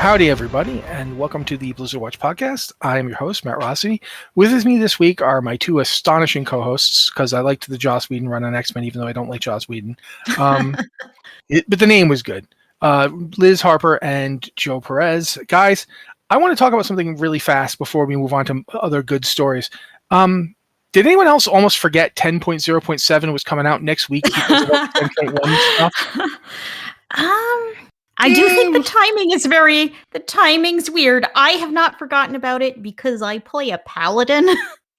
Howdy, everybody, and welcome to the Blizzard Watch podcast. I am your host, Matt Rossi. With me this week are my two astonishing co-hosts, because I liked the Joss Whedon run on X-Men, even though I don't like Joss Whedon. But the name was good. Liz Harper and Joe Perez. Guys, I want to talk about something really fast before we move on to other good stories. Did anyone else almost forget 10.0.7 was coming out next week because of 10.1 stuff? I do think the timing's weird. I have not forgotten about it because I play a paladin.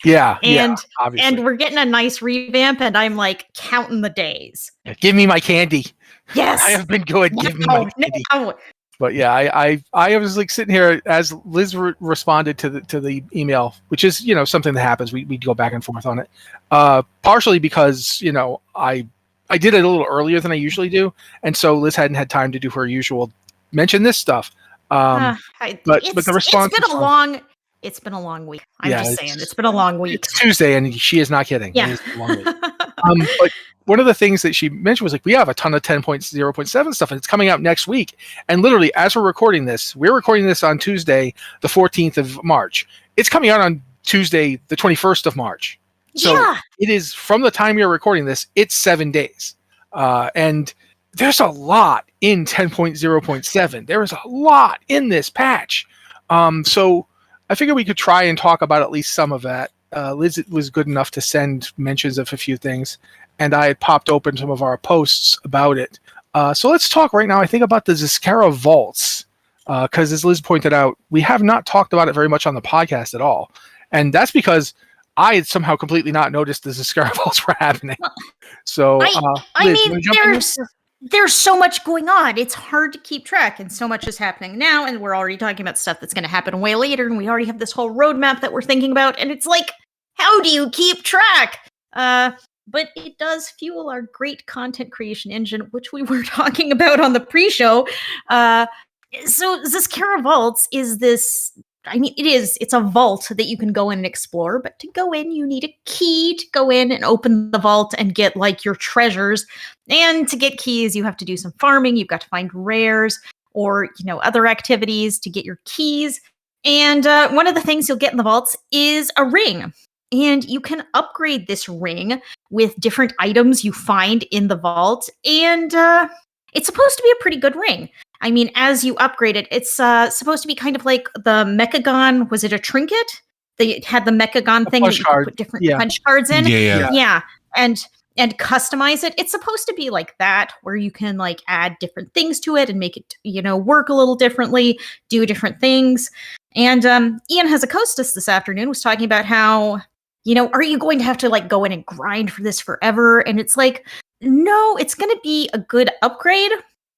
Obviously. And we're getting a nice revamp, and I'm like counting the days. Give me my candy. Yes. I have been good. Give me my candy. No. But yeah, I was like sitting here as Liz responded to the email, which is, something that happens. We go back and forth on it. Partially because, I did it a little earlier than I usually do, and so Liz hadn't had time to do her usual mention this stuff. But the response it's been a long week. I'm just saying, it's been a long week. It's Tuesday, and she is not kidding. Yeah. It is a long week. But one of the things that she mentioned was like, we have a ton of 10.0.7 stuff, and it's coming out next week. And literally, as we're recording this on Tuesday, the 14th of March. It's coming out on Tuesday, the 21st of March. So It is, from the time you're recording this, it's 7 days. And there's a lot in 10.0.7. There is a lot in this patch. So I figured we could try and talk about at least some of that. Liz was good enough to send mentions of a few things, and I had popped open some of our posts about it. So let's talk right now, I think, about the Zskara Vaults. Because as Liz pointed out, we have not talked about it very much on the podcast at all. And that's because I had somehow completely not noticed the Zskara Vaults were happening. So, Liz, there's so much going on. It's hard to keep track, and so much is happening now, and we're already talking about stuff that's going to happen way later, and we already have this whole roadmap that we're thinking about, and it's like, how do you keep track? But it does fuel our great content creation engine, which we were talking about on the pre-show. So Zskara Vaults is this... it's a vault that you can go in and explore, but to go in, you need a key to go in and open the vault and get like your treasures. And to get keys, you have to do some farming. You've got to find rares or, other activities to get your keys. And one of the things you'll get in the vaults is a ring. And you can upgrade this ring with different items you find in the vault. And it's supposed to be a pretty good ring. I mean, as you upgrade it, it's supposed to be kind of like the Mechagon. Was it a trinket? They had the Mechagon thing that you could put different punch cards in. Yeah. And customize it. It's supposed to be like that, where you can like add different things to it and make it, work a little differently, do different things. And Ian has a hostess this afternoon was talking about how, are you going to have to like go in and grind for this forever? And it's like, no, it's going to be a good upgrade.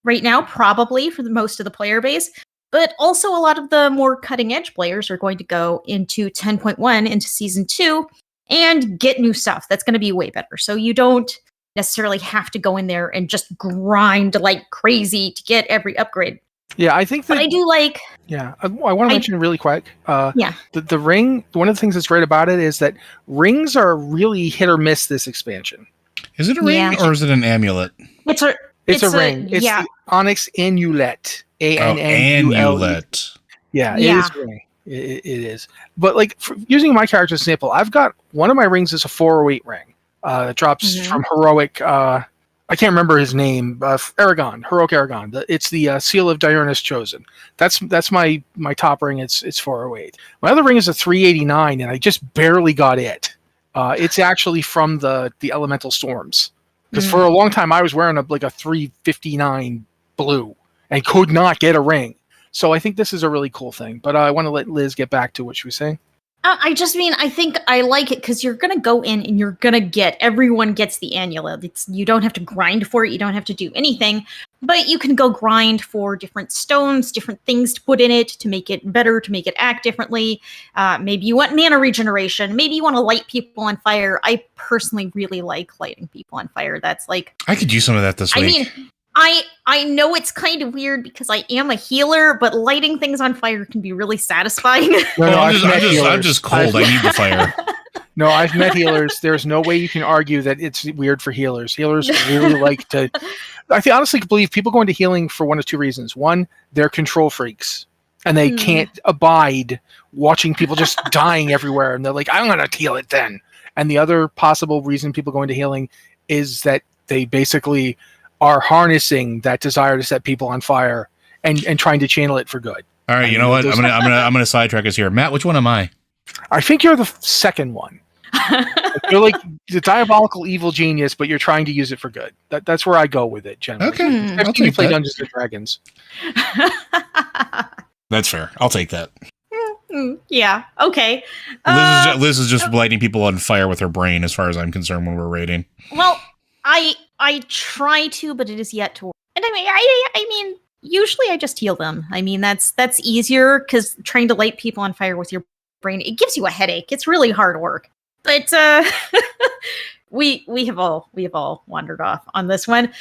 Right now, probably for most of the player base, but also a lot of the more cutting-edge players are going to go into 10.1, into Season 2, and get new stuff. That's going to be way better. So you don't necessarily have to go in there and just grind like crazy to get every upgrade. Yeah, I think that... But I do like... Yeah, I want to mention really quick. The ring, one of the things that's great about it is that rings are really hit or miss this expansion. Is it a ring or is it an amulet? It's a ring. It's the Onyx Annulet. Annulet. Yeah, it is a ring. It is. But like, using my character as an example, I've got one of my rings is a 408 ring. That drops from heroic. I can't remember his name. Heroic Aragon. It's the Seal of Diurnus Chosen. That's my top ring. It's 408. My other ring is a 389, and I just barely got it. It's actually from the Elemental Storms. Because for a long time, I was wearing a 359 blue and could not get a ring. So I think this is a really cool thing. But I want to let Liz get back to what she was saying. I think I like it because you're going to go in and you're going to everyone gets the amulet. You don't have to grind for it. You don't have to do anything. But you can go grind for different stones, different things to put in it to make it better, to make it act differently. Maybe you want mana regeneration. Maybe you want to light people on fire. I personally really like lighting people on fire. That's like... I could use some of that this week. I mean, I know it's kind of weird because I am a healer, but lighting things on fire can be really satisfying. I'm just cold. I need the fire. No, I've met healers. There's no way you can argue that it's weird for healers. Healers really like to... I honestly believe people go into healing for one of two reasons. One, they're control freaks. and they can't abide watching people just dying everywhere, and they're like, I'm going to heal it then. And the other possible reason people go into healing is that they basically are harnessing that desire to set people on fire and trying to channel it for good. All right, you know what? I'm gonna sidetrack us here. Matt, which one am I? I think you're the second one. You're like the diabolical evil genius, but you're trying to use it for good. That's where I go with it, generally. Okay, I've seen you play Dungeons and Dragons. That's fair. I'll take that. Yeah. Okay. Liz is just lighting people on fire with her brain, as far as I'm concerned, when we're raiding. Well, I try to, but it is yet to work. And I mean, usually I just heal them. I mean, that's easier because trying to light people on fire with your brain, it gives you a headache. It's really hard work. But we have all wandered off on this one.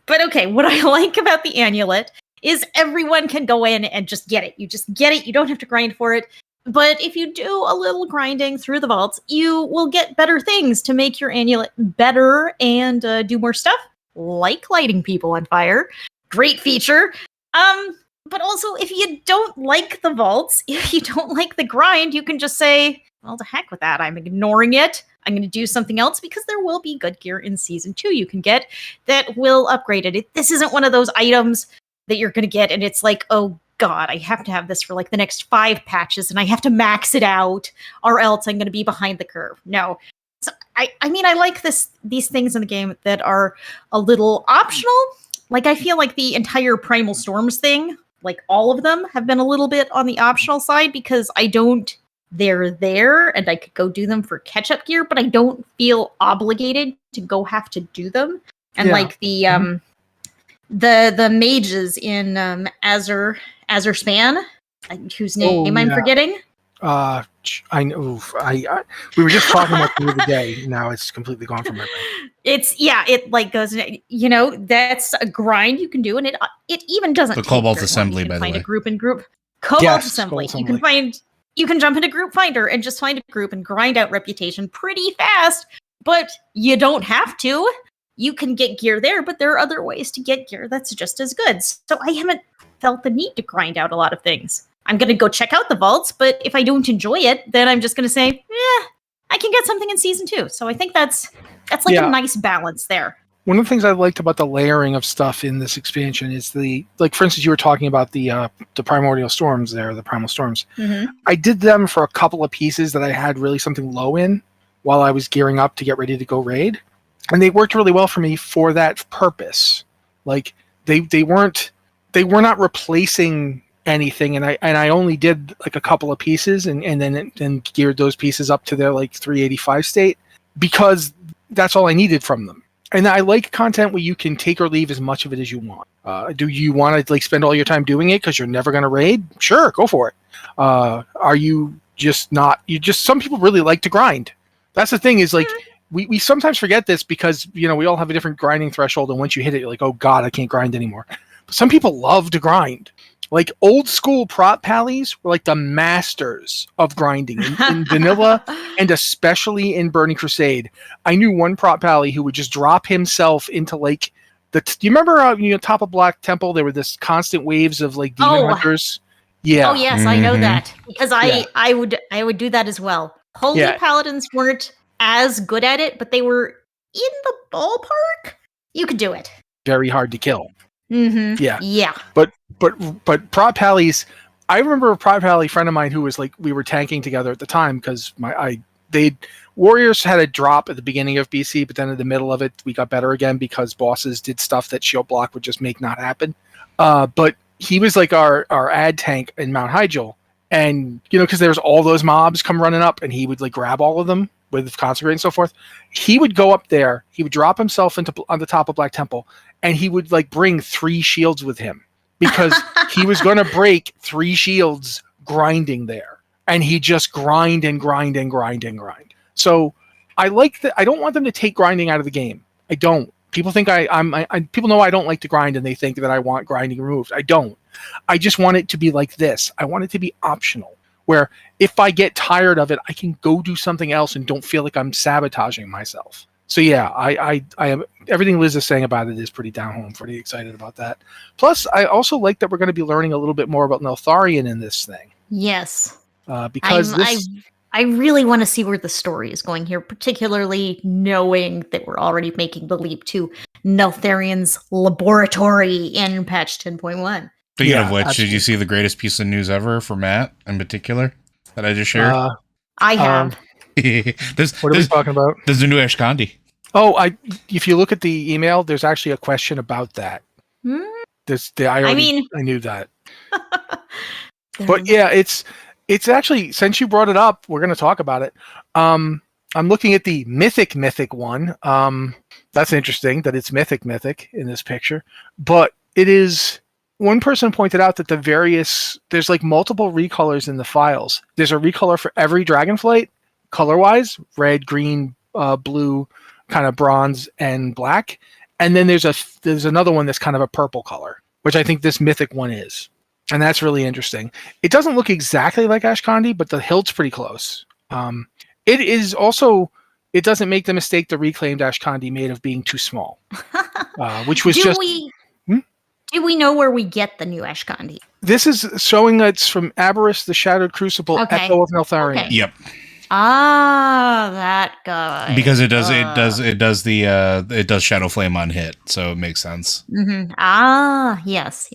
But okay, what I like about the amulet is everyone can go in and just get it. You just get it. You don't have to grind for it. But if you do a little grinding through the vaults, you will get better things to make your amulet better and do more stuff, like lighting people on fire. Great feature. But also, if you don't like the vaults, if you don't like the grind, you can just say, well, to heck with that. I'm ignoring it. I'm going to do something else because there will be good gear in Season 2 you can get that will upgrade it. This isn't one of those items that you're going to get and it's like, oh God, I have to have this for like the next 5 patches and I have to max it out or else I'm going to be behind the curve. No. So I mean, I like these things in the game that are a little optional. Like, I feel like the entire Primal Storms thing, like all of them have been a little bit on the optional side because they're there and I could go do them for catch-up gear, but I don't feel obligated to go have to do them. And like the mages in Azure Span, whose name I'm forgetting. I know. We were just talking about the other day. Now it's completely gone from my brain. It like goes. You know, that's a grind you can do, and it even doesn't. The take Cobalt very long. Assembly, You can by the find way. a group in group. Cobalt Assembly. You can jump into Group Finder and just find a group and grind out reputation pretty fast. But you don't have to. You can get gear there, but there are other ways to get gear that's just as good. So I haven't felt the need to grind out a lot of things. I'm going to go check out the vaults, but if I don't enjoy it, then I'm just going to say, I can get something in Season 2. So I think that's like a nice balance there. One of the things I liked about the layering of stuff in this expansion is for instance, you were talking about the Primordial Storms there, the Primal Storms. Mm-hmm. I did them for a couple of pieces that I had really something low in while I was gearing up to get ready to go raid. And they worked really well for me for that purpose. Like they were not replacing anything, and I only did like a couple of pieces and then geared those pieces up to their like 385 state because that's all I needed from them. And I like content where you can take or leave as much of it as you want. Do you want to like spend all your time doing it because you're never going to raid? Sure, go for it. Are you just not? Some people really like to grind. That's the thing is like we sometimes forget this because we all have a different grinding threshold, and once you hit it, you're like, oh God, I can't grind anymore. But some people love to grind. Like old school prop pallies were like the masters of grinding in vanilla and especially in Burning Crusade. I knew one prop pally who would just drop himself into like do you remember top of Black Temple? There were this constant waves of like demon hunters. Yeah. Oh yes, I know that because I would do that as well. Holy paladins weren't as good at it, but they were in the ballpark. You could do it. Very hard to kill. Mm-hmm. Yeah. But prop pallies, I remember a prop pally friend of mine who was like, we were tanking together at the time because Warriors had a drop at the beginning of BC, but then in the middle of it, we got better again because bosses did stuff that Shield Block would just make not happen. But he was like our ad tank in Mount Hyjal. And, because there's all those mobs come running up and he would like grab all of them with Consecrate and so forth. He would go up there, he would drop himself on the top of Black Temple, and he would like bring 3 shields with him because he was going to break 3 shields grinding there. And he just grind and grind and grind and grind. So I like that. I don't want them to take grinding out of the game. I don't. People think people know I don't like to grind and they think that I want grinding removed. I don't. I just want it to be like this. I want it to be optional where if I get tired of it, I can go do something else and don't feel like I'm sabotaging myself. So yeah, I am everything Liz is saying about it is pretty down home. Pretty excited about that. Plus, I also like that we're going to be learning a little bit more about Neltharion in this thing. Yes. Because I really want to see where the story is going here, particularly knowing that we're already making the leap to Neltharion's laboratory in patch 10.1. Speaking Yeah, of which, absolutely. did you see the greatest piece of news ever for Matt in particular that I just shared? I have. What are we talking about? There's a new Ashkandi. Oh, if you look at the email, there's actually a question about that. I knew that. But yeah, it's actually, since you brought it up, we're going to talk about it. I'm looking at the mythic one. That's interesting that it's mythic in this picture, but it is. One person pointed out that there's like multiple recolors in the files. There's a recolor for every Dragonflight, color-wise, red, green, blue, kind of bronze, and black. And then there's another one that's kind of a purple color, which I think this mythic one is. And that's really interesting. It doesn't look exactly like Ashkandi, but the hilt's pretty close. It is also, it doesn't make the mistake the reclaimed Ashkandi made of being too small, which was Do we know where we get the new Ashkandi? This is showing that it's from Aberrus, the Shadowed Crucible, Echo of Neltharion. Okay. Yep. Ah, that guy. Because it does Shadow Flame on hit, so it makes sense. Mm-hmm. Ah, yes.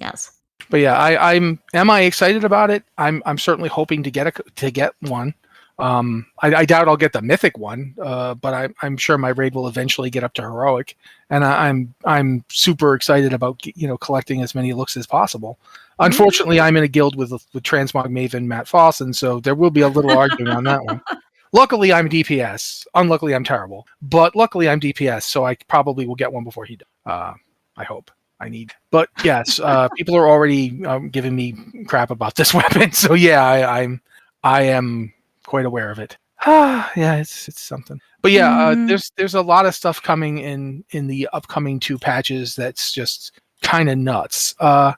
But yeah, am I excited about it? I'm certainly hoping to get one. I doubt I'll get the mythic one, but I'm sure my raid will eventually get up to heroic, and I'm super excited about collecting as many looks as possible. Unfortunately, I'm in a guild with Transmog Maven Matt Fossen, so there will be a little arguing on that one. Luckily, I'm DPS. Unluckily, I'm terrible, but luckily I'm DPS, so I probably will get one before he does. I hope. But yes, people are already giving me crap about this weapon, so yeah, I am quite aware of it. Yeah, it's something. But yeah, there's a lot of stuff coming in the upcoming 2 patches that's just kind of nuts. Well,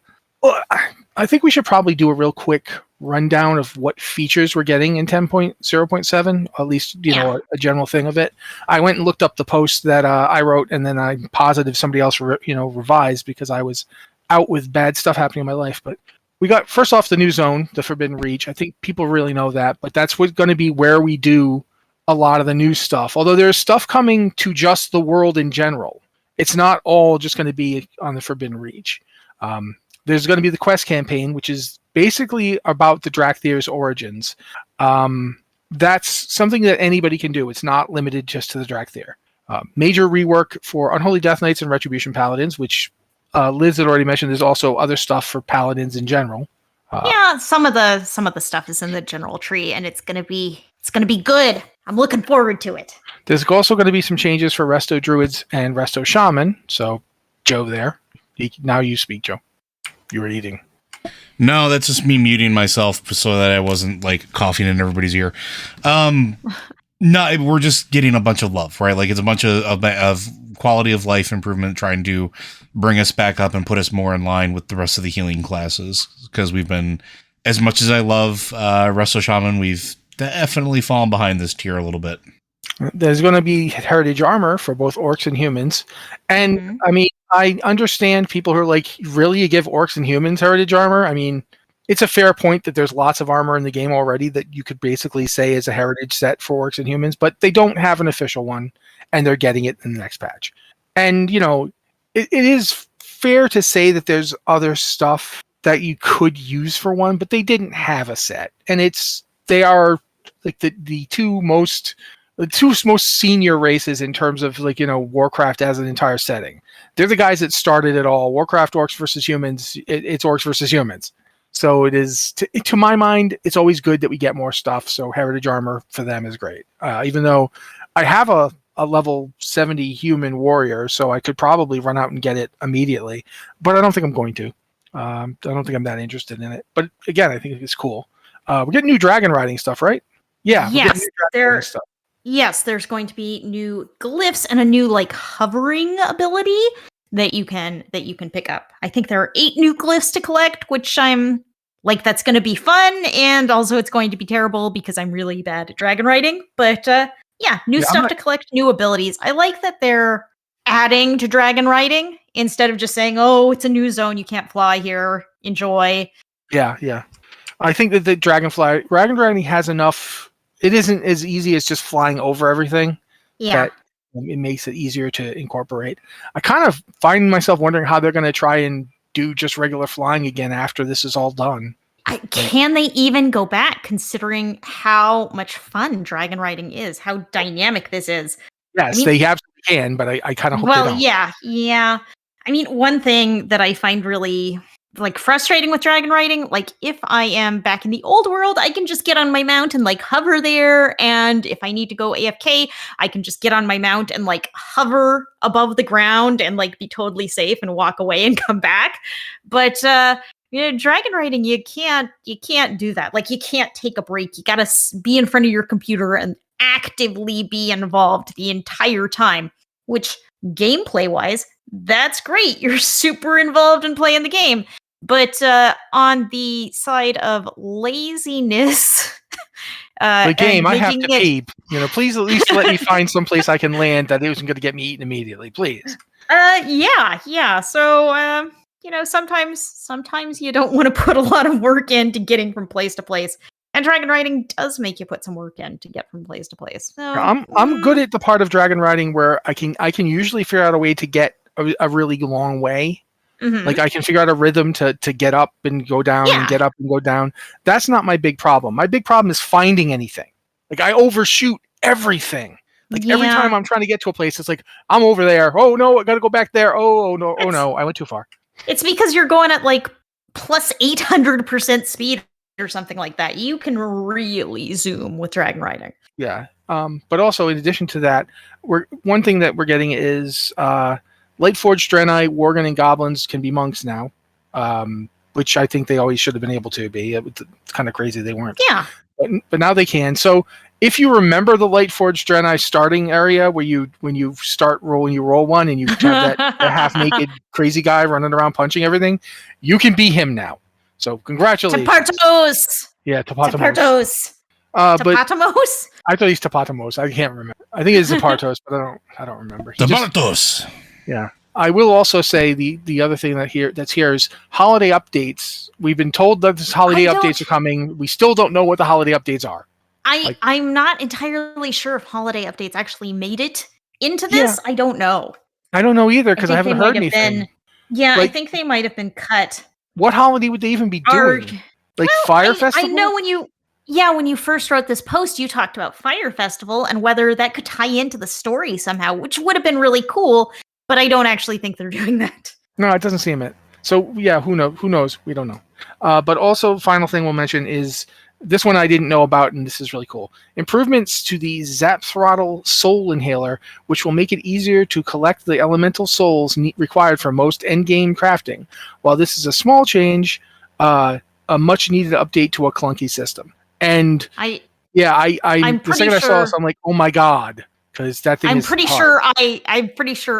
I think we should probably do a real quick rundown of what features we're getting in 10.0.7, at least a general thing of it. I went and looked up the post that I wrote, and then I'm positive somebody else revised because I was out with bad stuff happening in my life. But we got, first off, the new zone, the Forbidden Reach. I think people really know that, but that's what's going to be where we do a lot of the new stuff. Although there's stuff coming to just the world in general. It's not all just going to be on the Forbidden Reach. There's going to be the quest campaign, which is basically about the Dracthyr's origins. That's something that anybody can do. It's not limited just to the Dracthyr. Major rework for Unholy Death Knights and Retribution Paladins, which Liz had already mentioned. There's also other stuff for Paladins in general. Some of the stuff is in the general tree, and it's gonna be good. I'm looking forward to it. There's also going to be some changes for Resto Druids and Resto Shaman. So, Joe there. Now you speak, Joe. You were eating. No, that's just me muting myself so that I wasn't like coughing in everybody's ear. No, we're just getting a bunch of love, right? Like it's a bunch of quality of life improvement, trying to bring us back up and put us more in line with the rest of the healing classes. Because we've been, as much as I love Resto Shaman, we've definitely fallen behind this tier a little bit. There's going to be heritage armor for both orcs and humans. And I mean, I understand people who are like, really, you give orcs and humans heritage armor? I mean, it's a fair point that there's lots of armor in the game already that you could basically say is a heritage set for orcs and humans, but they don't have an official one, and they're getting it in the next patch. And, it is fair to say that there's other stuff that you could use for one, but they didn't have a set. And they are like the two most senior races in terms of Warcraft as an entire setting. They're the guys that started it all. Warcraft orcs versus humans. It's orcs versus humans. So it is, to my mind, it's always good that we get more stuff. So heritage armor for them is great. Even though I have a level 70 human warrior, so I could probably run out and get it immediately. But I don't think I'm going to. I don't think I'm that interested in it. But again, I think it's cool. We're getting new dragon riding stuff, right? Yeah. Yes, there's going to be new glyphs and a new hovering ability that you can pick up. I think there are 8 new glyphs to collect, which I'm that's going to be fun, and also it's going to be terrible because I'm really bad at dragon riding. But Yeah, new Yeah, stuff to collect, new abilities. I like that they're adding to dragon riding instead of just saying, "Oh, it's a new zone, you can't fly here. Enjoy." yeah. I think that the dragon riding has enough. It isn't as easy as just flying over everything. Yeah. That it makes it easier to incorporate. I kind of find myself wondering how they're going to try and do just regular flying again after this is all done. Can they even go back, considering how much fun dragon riding is, how dynamic this is? Yes, I mean, they absolutely can, but I kind of hope they well, don't. yeah. I mean, one thing that I find really like frustrating with dragon riding, like if I am back in the old world, I can just get on my mount and like hover there, and if I need to go AFK, I can just get on my mount and like hover above the ground and like be totally safe and walk away and come back. But dragon riding, you can't do that. Like you can't take a break. You got to be in front of your computer and actively be involved the entire time, which gameplay wise, that's great. You're super involved in playing the game. But on the side of laziness, The game, and I have making to it, pee. Please at least let me find some place I can land that isn't going to get me eaten immediately, please. yeah. So, sometimes you don't want to put a lot of work into getting from place to place. And dragon riding does make you put some work in to get from place to place. So, I'm good at the part of dragon riding where I can usually figure out a way to get a really long way. mhm. Like I can figure out a rhythm to get up and go down and Yeah. get up and go down. That's not my big problem. My big problem is finding anything. Like I overshoot everything. Like every time I'm trying to get to a place, it's like I'm over there. Oh no, I got to go back there. Oh no, I went too far. It's because you're going at like plus 800% speed or something like that. You can really zoom with dragon riding. Yeah. But also in addition to that, one thing that we're getting is Lightforged Draenei, Worgen, and Goblins can be monks now, which I think they always should have been able to be. It's kind of crazy they weren't. Yeah. But now they can. So if you remember the Lightforged Draenei starting area where you roll one and you have that half-naked crazy guy running around punching everything, you can be him now. So congratulations. Tapartos! Yeah, Tapatamos. Tapartos! But Tapatamos? I thought he's Tapatamos. I can't remember. I think it's Zapartos, but I don't remember. Zapartos. Yeah. I will also say the other thing that's here is holiday updates. We've been told that this holiday updates are coming. We still don't know what the holiday updates are. I'm not entirely sure if holiday updates actually made it into this. Yeah. I don't know. I don't know either because I haven't heard have anything. I think they might have been cut. What holiday would they even be doing? Fire Festival? I know when you first wrote this post, you talked about Fire Festival and whether that could tie into the story somehow, which would have been really cool. But I don't actually think they're doing that. No, it doesn't seem it. So yeah, who knows? We don't know. But also, final thing we'll mention is this one I didn't know about, and this is really cool. Improvements to the Zap Throttle Soul Inhaler, which will make it easier to collect the elemental souls required for most endgame crafting. While this is a small change, a much needed update to a clunky system. And the second I saw this, I'm like, oh my god. Because that thing I'm pretty sure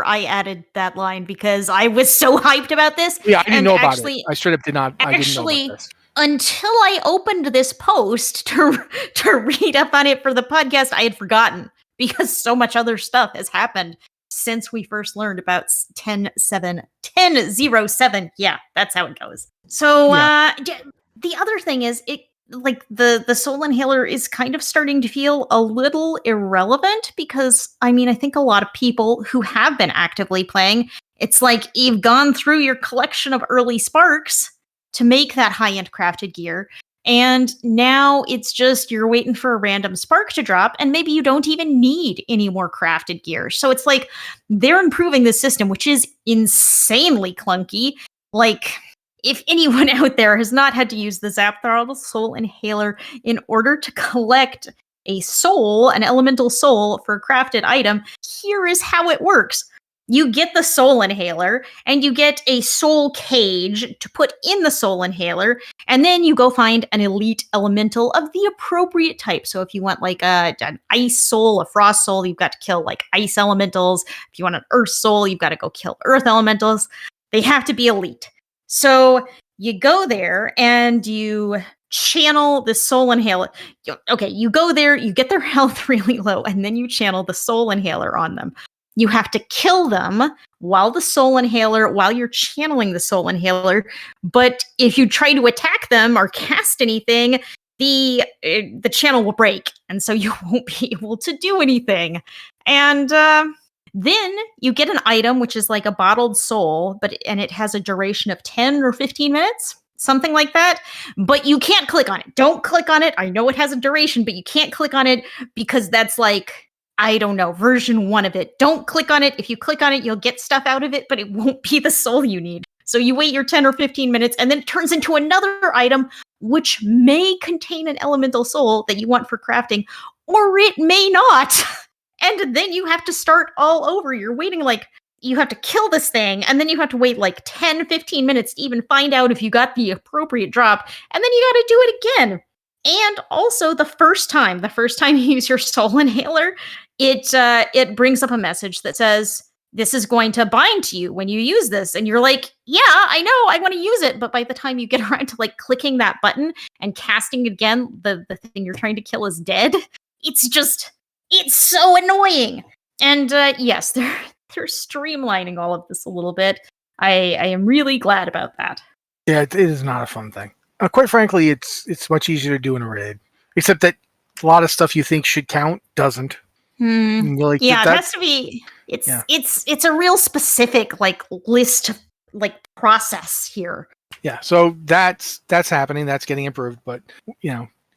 I added that line because I was so hyped about this. Yeah, I didn't know about it. I straight up did not. I didn't know about this. Until I opened this post to read up on it for the podcast, I had forgotten because so much other stuff has happened since we first learned about 10.07. Yeah, that's how it goes. So the other thing is the soul inhaler is kind of starting to feel a little irrelevant because I think a lot of people who have been actively playing, it's like you've gone through your collection of early sparks to make that high-end crafted gear, and now it's just you're waiting for a random spark to drop, and maybe you don't even need any more crafted gear. So it's like they're improving the system, which is insanely clunky. Like, if anyone out there has not had to use the Zap Throttle Soul Inhaler in order to collect a soul, an elemental soul for a crafted item, here is how it works. You get the Soul Inhaler, and you get a soul cage to put in the Soul Inhaler, and then you go find an elite elemental of the appropriate type. So if you want like an ice soul, a frost soul, you've got to kill like ice elementals. If you want an earth soul, you've got to go kill earth elementals. They have to be elite. So you go there and you channel the soul inhaler. Okay, you go there, you get their health really low, and then you channel the soul inhaler on them. You have to kill them while you're channeling the soul inhaler. But if you try to attack them or cast anything, the channel will break, and so you won't be able to do anything. And then you get an item which is like a bottled soul, and it has a duration of 10 or 15 minutes. Something like that, but you can't click on it. Don't click on it. I know it has a duration, but you can't click on it because that's like, I don't know, version 1 of it. Don't click on it. If you click on it, you'll get stuff out of it, but it won't be the soul you need. So you wait your 10 or 15 minutes, and then it turns into another item, which may contain an elemental soul that you want for crafting, or it may not. And then you have to start all over. You're waiting like, you have to kill this thing, and then you have to wait like 10, 15 minutes to even find out if you got the appropriate drop, and then you got to do it again. And also, the first time you use your soul inhaler, it brings up a message that says, this is going to bind to you when you use this. And you're like, yeah, I know, I want to use it. But by the time you get around to like clicking that button and casting it again, the thing you're trying to kill is dead. It's so annoying. And yes, they're streamlining all of this a little bit. I am really glad about that. Yeah, it is not a fun thing. Quite frankly, it's much easier to do in a raid, except that a lot of stuff you think should count doesn't. Like, yeah, it has to be. It's a real specific like list like process here. Yeah, so that's happening. That's getting improved, but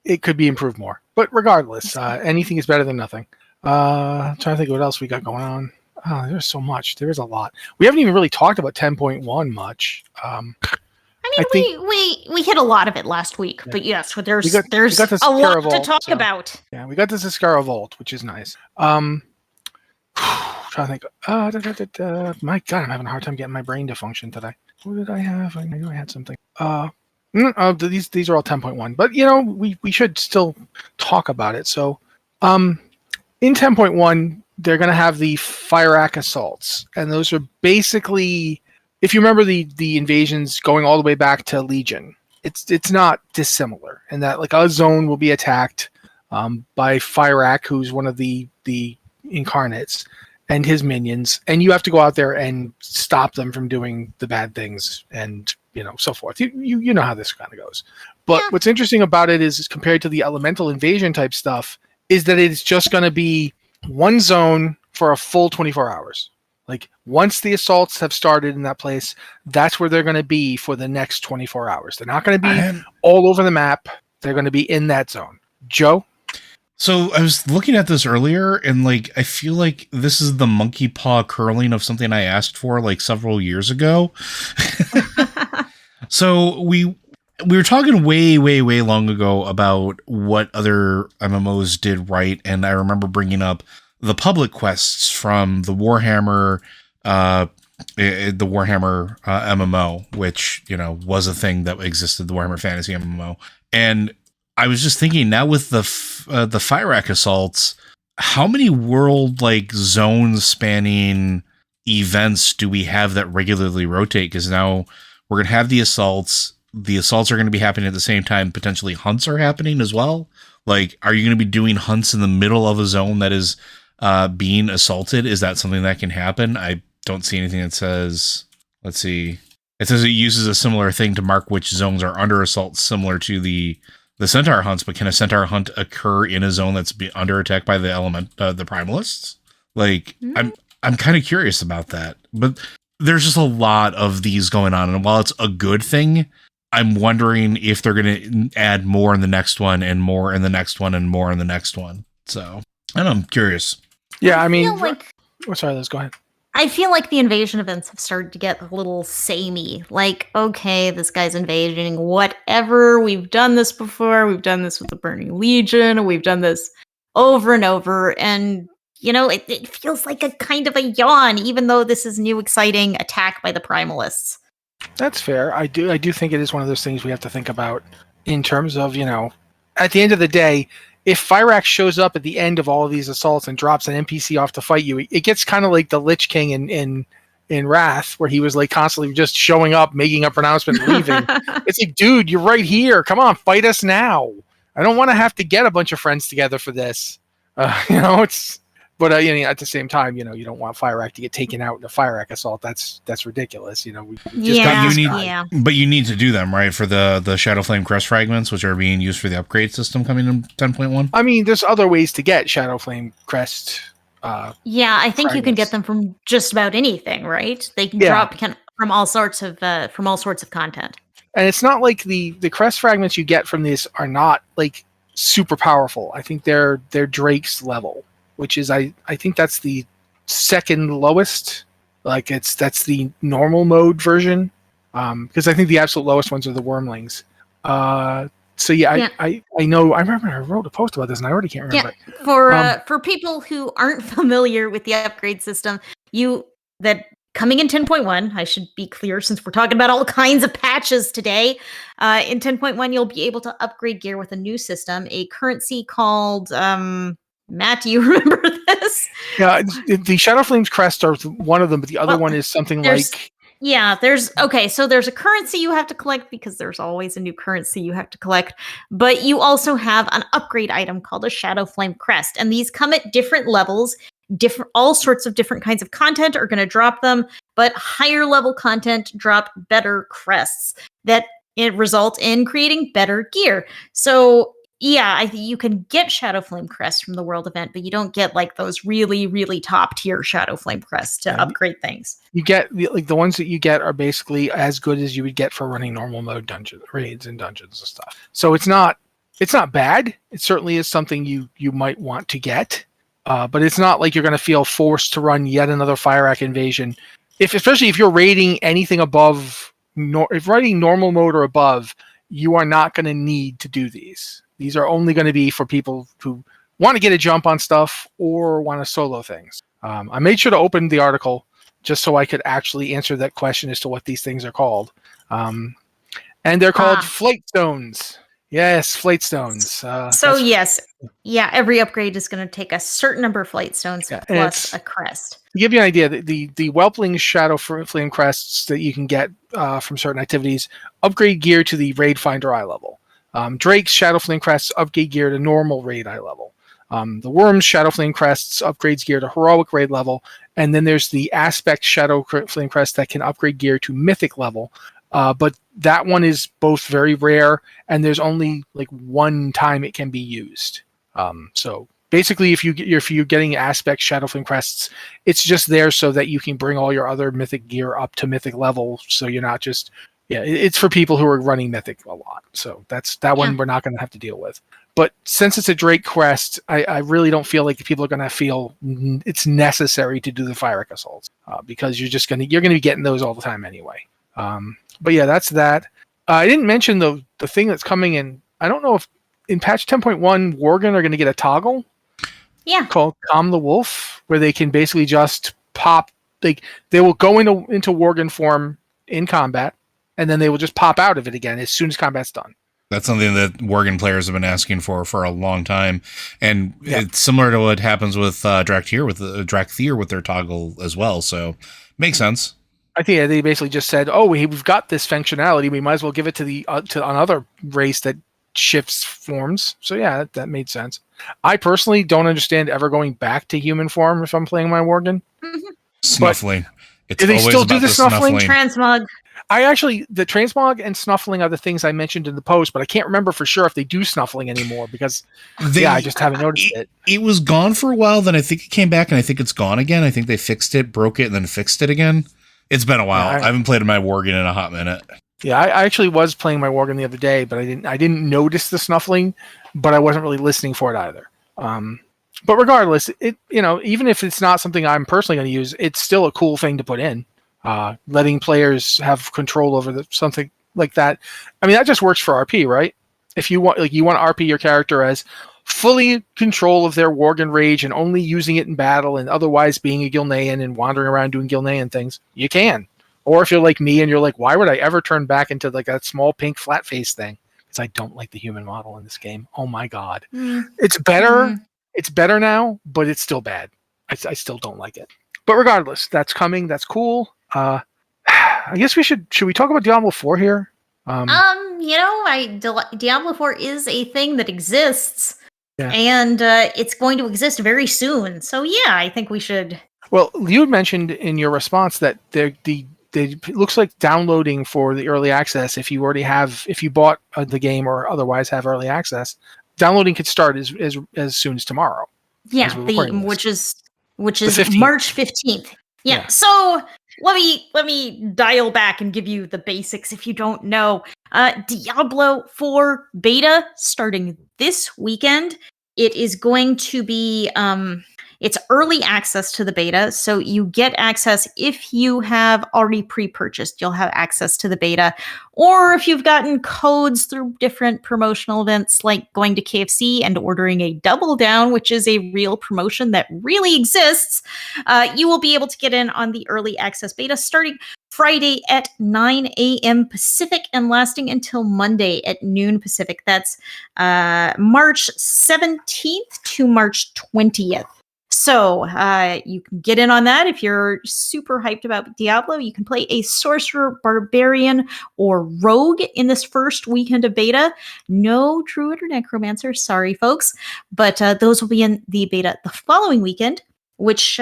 it could be improved more. But regardless, anything is better than nothing. I'm trying to think of what else we got going on. Oh, there's so much. There is a lot. We haven't even really talked about 10.1 much. I think we hit a lot of it last week, but yes, there's a lot to talk about. Yeah, we got the Zascara Vault, which is nice. Trying to think. My God, I'm having a hard time getting my brain to function today. What did I have? I knew I had something. These are all 10.1, but we should still talk about it. So, in 10.1. They're going to have the Fire Act assaults, and those are basically, if you remember the invasions going all the way back to Legion, it's not dissimilar in that like a zone will be attacked by Fire Act, who's one of the incarnates, and his minions, and you have to go out there and stop them from doing the bad things, and so forth. You know how this kind of goes. But What's interesting about it is compared to the elemental invasion type stuff, is that it's just going to be one zone for a full 24 hours. Like once the assaults have started in that place, that's where they're going to be for the next 24 hours. They're not going to be all over the map. They're going to be in that zone. Joe? So I was looking at this earlier, and like I feel like this is the monkey paw curling of something I asked for like several years ago. So we were talking way, way, way long ago about what other MMOs did right, and I remember bringing up the public quests from the Warhammer MMO, which was a thing that existed, the Warhammer Fantasy MMO. And I was just thinking now with the Fire Act assaults, how many world like zone spanning events do we have that regularly rotate? Because now we're gonna have the assaults. The assaults are going to be happening at the same time. Potentially hunts are happening as well. Like, are you going to be doing hunts in the middle of a zone that is being assaulted? Is that something that can happen? I don't see anything that says, let's see. It says it uses a similar thing to mark which zones are under assault, similar to the centaur hunts, but can a centaur hunt occur in a zone that's under attack by the the primalists? Like, I'm kind of curious about that. But there's just a lot of these going on. And while it's a good thing, I'm wondering if they're going to add more in the next one and more in the next one and more in the next one. So, I'm curious. Yeah, I mean, sorry, let's go ahead. I feel like the invasion events have started to get a little samey. Like, okay, this guy's invading, whatever. We've done this before. We've done this with the Burning Legion. We've done this over and over. And, it feels like a kind of a yawn, even though this is new, exciting attack by the primalists. That's fair. I do think it is one of those things we have to think about in terms of, at the end of the day, if Fire Act shows up at the end of all of these assaults and drops an NPC off to fight you, it gets kind of like the Lich King in in Wrath, where he was like constantly just showing up, making a pronouncement, and leaving. It's like, dude, you're right here. Come on, fight us now. I don't want to have to get a bunch of friends together for this. It's. But at the same time, you don't want Fire-Act to get taken out in a Fire-Act assault. That's ridiculous. We just got this guy. But you need to do them, right, for the Shadowflame Crest fragments, which are being used for the upgrade system coming in 10.1? I mean, there's other ways to get Shadowflame Crest. I think fragments. You can get them from just about anything, right? They can drop from all sorts of content. And it's not like the Crest fragments you get from this are not like super powerful. I think they're Drake's level, which is I think that's the second lowest. Like that's the normal mode version. Because I think the absolute lowest ones are the Wormlings. I know. I remember I wrote a post about this, and I already can't remember. Yeah. For people who aren't familiar with the upgrade system, coming in 10.1, I should be clear since we're talking about all kinds of patches today. In 10.1, you'll be able to upgrade gear with a new system, a currency called. Matt, do you remember this? Yeah, the Shadowflame's Crest are one of them, but the other one is something like. Yeah, there's a currency you have to collect because there's always a new currency you have to collect. But you also have an upgrade item called a Shadowflame Crest, and these come at different levels. All sorts of different kinds of content are going to drop them, but higher level content drop better crests that result in creating better gear. So you can get Shadowflame Crest from the World event, but you don't get like those really, really top tier Shadowflame Crests to upgrade things. You get the ones that you get are basically as good as you would get for running normal mode dungeon raids and dungeons and stuff. So it's not bad. It certainly is something you might want to get, but it's not like you're going to feel forced to run yet another Fire-Act invasion. Especially if you're raiding anything above, if running normal mode or above, you are not going to need to do these. These are only going to be for people who want to get a jump on stuff or want to solo things. I made sure to open the article just so I could actually answer that question as to what these things are called. And they're called Flight Stones. Yes, Flight Stones. Every upgrade is going to take a certain number of Flight Stones plus a crest. To give you an idea, the Whelpling Shadowflame Crests that you can get from certain activities upgrade gear to the Raid Finder eye level. Drake's Shadowflame Crests upgrade gear to normal raid eye level. The Worm's Shadowflame Crests upgrades gear to heroic raid level. And then there's the Aspect Shadowflame Crest that can upgrade gear to mythic level. But that one is both very rare, and there's only like one time it can be used. So basically, if you're getting Aspect Shadowflame Crests, it's just there so that you can bring all your other mythic gear up to mythic level. So you're not just it's for people who are running mythic a lot. So that one we're not going to have to deal with. But since it's a Drake Crest, I really don't feel like people are going to feel it's necessary to do the Fire-Act assaults because you're going to be getting those all the time anyway. But yeah, that's that. I didn't mention the thing that's coming in. I don't know if in patch 10.1 Worgen are going to get a toggle. Yeah. Called Calm the Wolf, where they can basically just pop. They will go into Worgen form in combat, and then they will just pop out of it again as soon as combat's done. That's something that Worgen players have been asking for a long time, and it's similar to what happens with Dracthyr with their toggle as well. So makes sense. I think they basically just said, "Oh, we've got this functionality. We might as well give it to another race that shifts forms." So yeah, that made sense. I personally don't understand ever going back to human form if I'm playing my Worgen. Mm-hmm. Snuffling. Do they still do the snuffling? Transmog. The transmog and snuffling are the things I mentioned in the post, but I can't remember for sure if they do snuffling anymore because I just haven't noticed it. It was gone for a while, then I think it came back, and I think it's gone again. I think they fixed it, broke it, and then fixed it again. It's been a while. I haven't played my Worgen in a hot minute. Yeah, I actually was playing my Worgen the other day, but I didn't notice the snuffling, but I wasn't really listening for it either. But regardless, even if it's not something I'm personally going to use, it's still a cool thing to put in. Letting players have control over something like that. I mean, that just works for RP, right? If you want to RP your character as fully control of their Worgen rage and only using it in battle and otherwise being a Gilnean and wandering around doing Gilnean things, you can. Or if you're like me and you're like, why would I ever turn back into like that small pink flat face thing? Because I don't like the human model in this game. Oh my god. It's better. It's better now, but it's still bad. I still don't like it. But regardless, that's coming. That's cool. I guess should we talk about Diablo 4 here? Diablo 4 is a thing that exists, Yeah. and it's going to exist very soon. So yeah, I think we should. Well, you had mentioned in your response that it looks like downloading for the early access, if you bought the game or otherwise have early access, downloading could start as soon as tomorrow. Yeah, which is March 15th. Yeah. So let me dial back and give you the basics if you don't know. Diablo 4 beta starting this weekend. It is going to be it's early access to the beta, so you get access if you have already pre-purchased. You'll have access to the beta, or if you've gotten codes through different promotional events, like going to KFC and ordering a Double Down, which is a real promotion that really exists. You will be able to get in on the early access beta starting Friday at 9 a.m. Pacific and lasting until Monday at noon Pacific. That's March 17th to March 20th. So you can get in on that if you're super hyped about Diablo. You can play a sorcerer, barbarian, or rogue in this first weekend of beta. No druid or necromancer, sorry folks, but those will be in the beta the following weekend, which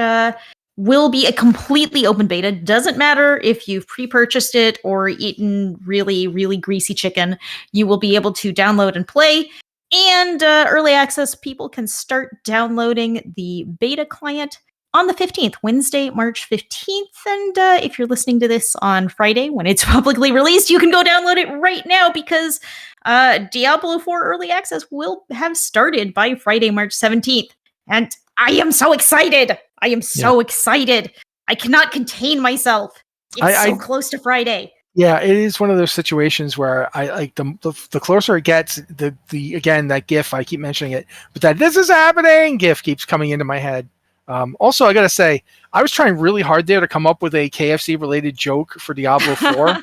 will be a completely open beta. Doesn't matter if you've pre-purchased it or eaten really, really greasy chicken. You will be able to download and play. And early access people can start downloading the beta client on the 15th, Wednesday, March 15th. And if you're listening to this on Friday when it's publicly released, you can go download it right now because Diablo 4 early access will have started by Friday, March 17th. And I am so excited. I am so excited. I cannot contain myself. It's so close to Friday. Yeah, it is one of those situations where I like the closer it gets, the again, that GIF, I keep mentioning it, but that this is happening GIF keeps coming into my head. Also, I gotta say, I was trying really hard there to come up with a KFC related joke for Diablo 4,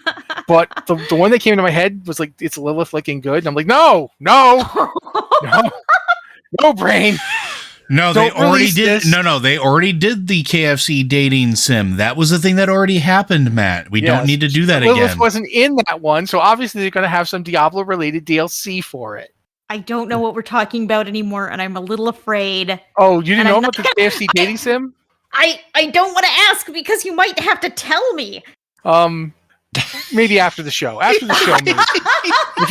but the one that came to my head was like, it's Lilith looking good. And I'm like, no, brain. No, they already did. No, they already did the KFC dating sim. That was the thing that already happened, Matt. We don't need to do that again. Lilith wasn't in that one, so obviously they're going to have some Diablo-related DLC for it. I don't know what we're talking about anymore, and I'm a little afraid. Oh, you didn't know about the KFC dating sim? I don't want to ask because you might have to tell me. Maybe after the show. After the show, maybe.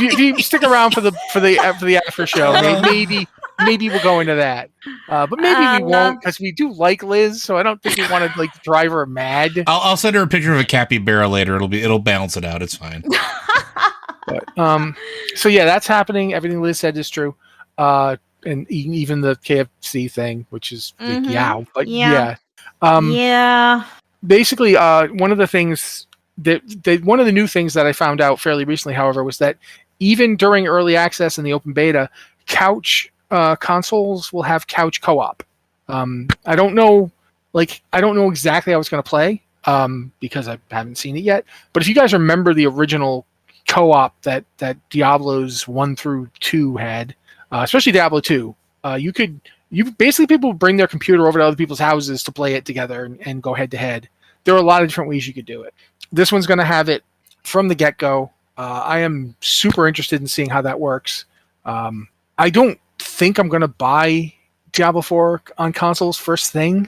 if you stick around for the after show, maybe we'll go into that. But maybe we won't because we do like Liz, so I don't think we want to like drive her mad. I'll send her a picture of a capybara later. It'll balance it out. It's fine. But, so yeah, that's happening. Everything Liz said is true. And even the KFC thing, which is but yeah. Basically, one of the things one of the new things that I found out fairly recently, however, was that even during early access and the open beta, couch consoles will have couch co-op. I don't know exactly how it's going to play because I haven't seen it yet. But if you guys remember the original co-op that Diablo's 1 through 2 had, especially Diablo 2, people would bring their computer over to other people's houses to play it together and go head to head. There are a lot of different ways you could do it. This one's going to have it from the get-go. I am super interested in seeing how that works. I don't think I'm going to buy Diablo 4 on consoles first thing,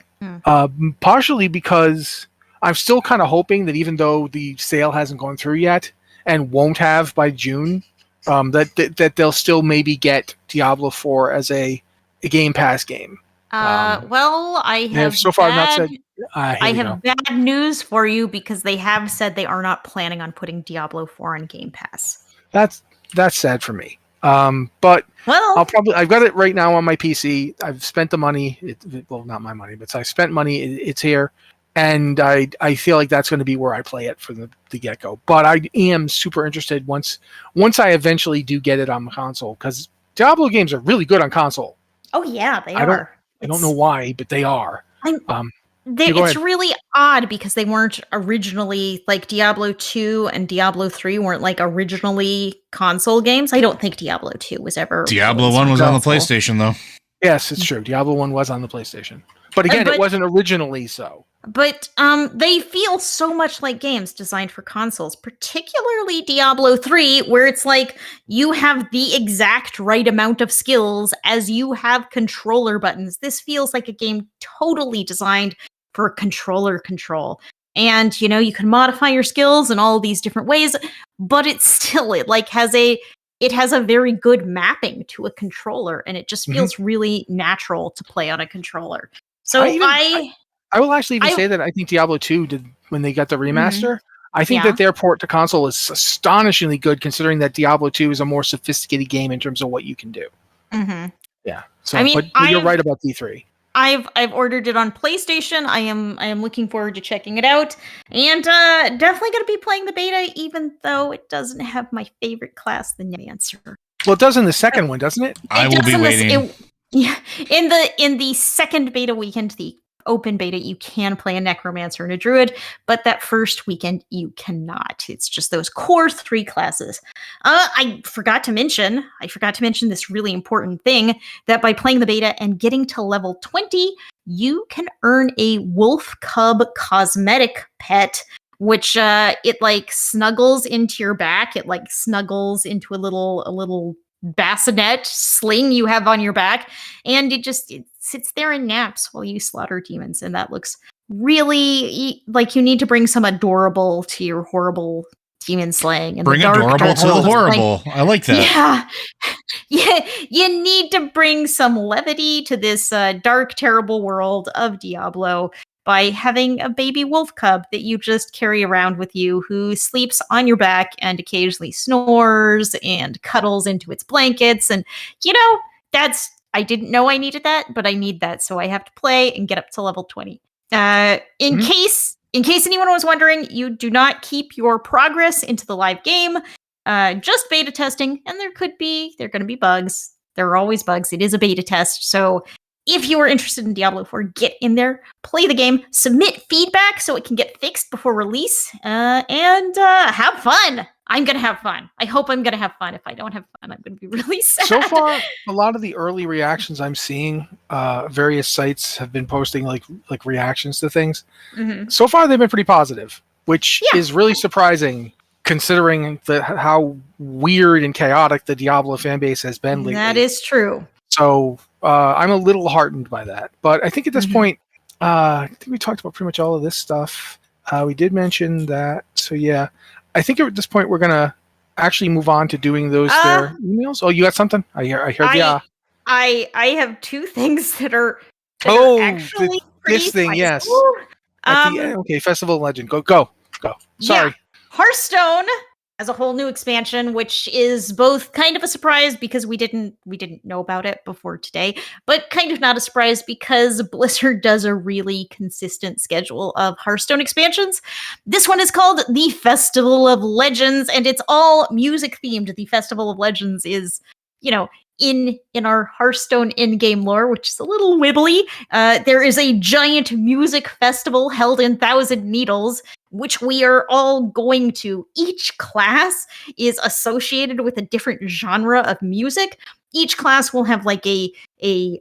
partially because I'm still kind of hoping that even though the sale hasn't gone through yet and won't have by June, that they'll still maybe get Diablo 4 as a Game Pass game. Well, I have so far not said. I have bad news for you because they have said they are not planning on putting Diablo 4 on Game Pass. That's sad for me. But I've got it right now on my PC. I've spent the money. Well, not my money, but I spent money. It's here, and I feel like that's going to be where I play it from the get go. But I am super interested once I eventually do get it on the console because Diablo games are really good on console. Oh yeah, they are. I don't know why, but they are. It's really odd because they weren't originally like Diablo 2 and Diablo 3 weren't like originally console games. I don't think Diablo 2 was ever. Diablo 1 was on the PlayStation though. Yes, it's true. Diablo 1 was on the PlayStation. But again, it wasn't originally so. But they feel so much like games designed for consoles, particularly Diablo 3, where it's like you have the exact right amount of skills as you have controller buttons. This feels like a game totally designed for controller control. And you can modify your skills in all these different ways, but it has a very good mapping to a controller, and it just feels really natural to play on a controller. So I will actually even I- say that I think Diablo 2 did when they got the remaster. I think Yeah. that their port to console is astonishingly good, considering that Diablo 2 is a more sophisticated game in terms of what you can do. Mhm. Yeah. So, I mean, but you're right about D3. I've ordered it on PlayStation. I am looking forward to checking it out, and definitely going to be playing the beta, even though it doesn't have my favorite class, the Necromancer. Well, it does in the second one, doesn't it? I will be waiting. In the second beta weekend, the open beta, you can play a Necromancer and a Druid, but that first weekend you cannot. It's just those core 3 classes. I forgot to mention this really important thing, that by playing the beta and getting to level 20, you can earn a wolf cub cosmetic pet, which it like snuggles into your back. It like snuggles into a little bassinet sling you have on your back, and it sits there and naps while you slaughter demons, and that looks really like you need to bring some adorable to your horrible demon slaying. And Bring adorable to the horrible. I like that. Yeah, you need to bring some levity to this dark, terrible world of Diablo by having a baby wolf cub that you just carry around with you, who sleeps on your back and occasionally snores and cuddles into its blankets. And, I didn't know I needed that, but I need that. So I have to play and get up to level 20. In case anyone was wondering, you do not keep your progress into the live game. Just beta testing, and there going to be bugs. There are always bugs. It is a beta test. So if you are interested in Diablo 4, get in there, play the game, submit feedback so it can get fixed before release, and have fun. I'm going to have fun. I hope I'm going to have fun. If I don't have fun, I'm going to be really sad. So far, a lot of the early reactions I'm seeing, various sites have been posting like reactions to things. Mm-hmm. So far, they've been pretty positive, which is really surprising considering how weird and chaotic the Diablo fan base has been lately. That is true. So I'm a little heartened by that. But I think at this point, I think we talked about pretty much all of this stuff. We did mention that. So yeah, I think at this point we're going to actually move on to doing those their emails. Oh, you got something? I heard yeah. I have 2 things that are actually this thing, yes. Okay, Festival of Legends. Go. Sorry. Yeah. Hearthstone has a whole new expansion, which is both kind of a surprise because we didn't know about it before today, but kind of not a surprise because Blizzard does a really consistent schedule of Hearthstone expansions. This one is called the Festival of Legends, and it's all music themed. The Festival of Legends is, in our Hearthstone in-game lore, which is a little wibbly, there is a giant music festival held in Thousand Needles, which we are all going to. Each class is associated with a different genre of music. Each class will have like a